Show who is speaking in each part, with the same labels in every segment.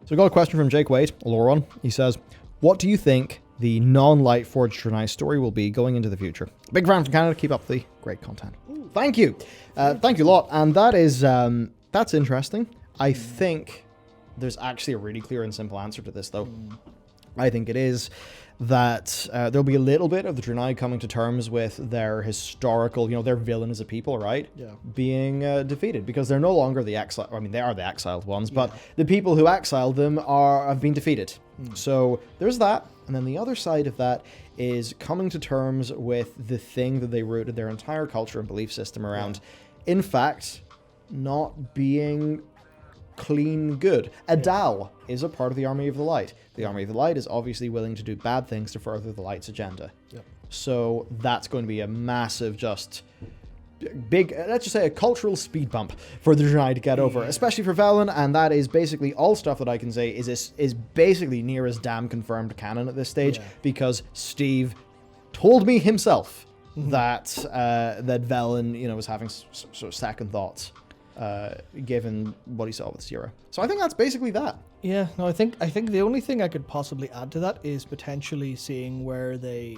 Speaker 1: So we got a question from Jake Wade, Loron. He says, what do you think the non-Light Forged Draenei story will be going into the future? Big fan from Canada. Keep up the great content. Ooh. Thank you. Thank you a lot. And that is, that's interesting. I think there's actually a really clear and simple answer to this, though. I think it is that there'll be a little bit of the Draenei coming to terms with their historical, their villain as a people, right?
Speaker 2: Yeah.
Speaker 1: Being defeated, because they're no longer the exile. I mean, they are the exiled ones, but the people who exiled them have been defeated. So there's that. And then the other side of that is coming to terms with the thing that they rooted their entire culture and belief system around. In fact, not being clean good. Adal is a part of the Army of the Light. The Army of the Light is obviously willing to do bad things to further the Light's agenda.
Speaker 2: Yep.
Speaker 1: So that's going to be a massive, just big, let's just say a cultural speed bump for the Draenei to get over, especially for Velen, and that is basically all stuff that I can say is basically near as damn confirmed canon at this stage, because Steve told me himself that that Velen, was having sort of second thoughts. Given what he saw with Zero. So I think that's basically that.
Speaker 2: Yeah, no, I think the only thing I could possibly add to that is potentially seeing where they,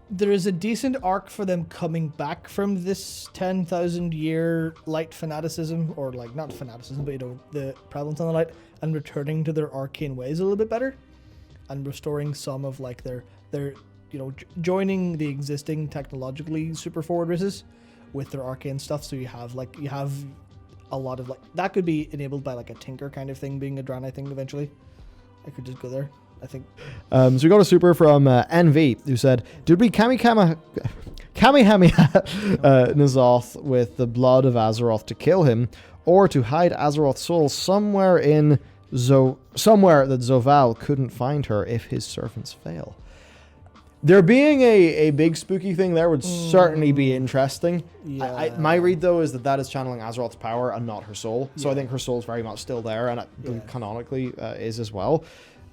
Speaker 2: there is a decent arc for them coming back from this 10,000 year light fanaticism, or not fanaticism, but the prevalence on the light, and returning to their arcane ways a little bit better, and restoring some of their joining the existing technologically super forward races with their arcane stuff, so you have a lot of that could be enabled by a Tinker kind of thing being a Draenei thing eventually. I could just go there, I think.
Speaker 1: So we got a super from NV who said, did we Kamehameha N'Zoth with the blood of Azeroth to kill him, or to hide Azeroth's soul somewhere that Zoval couldn't find her if his servants fail? There being a big spooky thing there would certainly be interesting.
Speaker 2: Yeah.
Speaker 1: My read, though, is that is channeling Azeroth's power and not her soul. So I think her soul's very much still there, and it canonically is as well.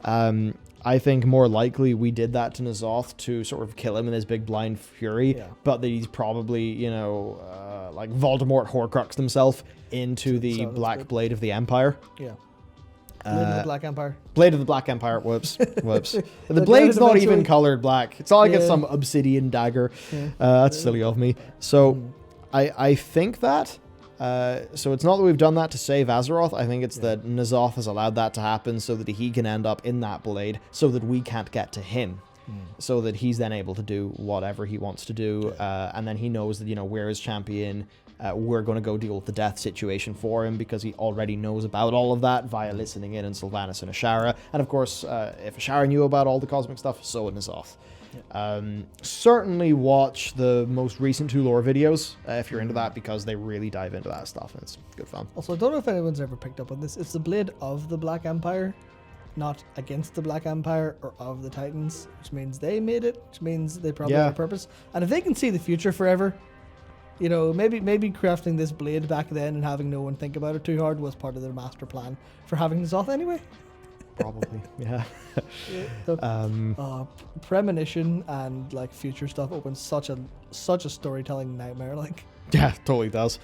Speaker 1: I think more likely we did that to N'Zoth to sort of kill him in his big blind fury, but that he's probably, Voldemort Horcruxed himself into the Black Blade of the Empire.
Speaker 2: Yeah. Blade of the Black Empire.
Speaker 1: Blade of the Black Empire. Whoops. The blade's not even colored black. It's not like it's some obsidian dagger. That's silly of me. So I think that. So it's not that we've done that to save Azeroth. I think it's that N'Zoth has allowed that to happen so that he can end up in that blade, so that we can't get to him. So that he's then able to do whatever he wants to do. And then he knows that, we're his champion. We're going to go deal with the death situation for him, because he already knows about all of that via listening in Sylvanas and Ashara. And of course, if Ashara knew about all the cosmic stuff, so would N'Zoth. Certainly watch the most recent 2 lore videos if you're into that, because they really dive into that stuff, and it's good fun.
Speaker 2: Also, I don't know if anyone's ever picked up on this. It's the blade of the Black Empire, not against the Black Empire or of the Titans, which means they made it, which means they probably have a purpose. And if they can see the future forever, maybe crafting this blade back then and having no one think about it too hard was part of their master plan for having N'Zoth anyway.
Speaker 1: Probably, yeah.
Speaker 2: Premonition and future stuff opens such a storytelling nightmare.
Speaker 1: Yeah, totally does.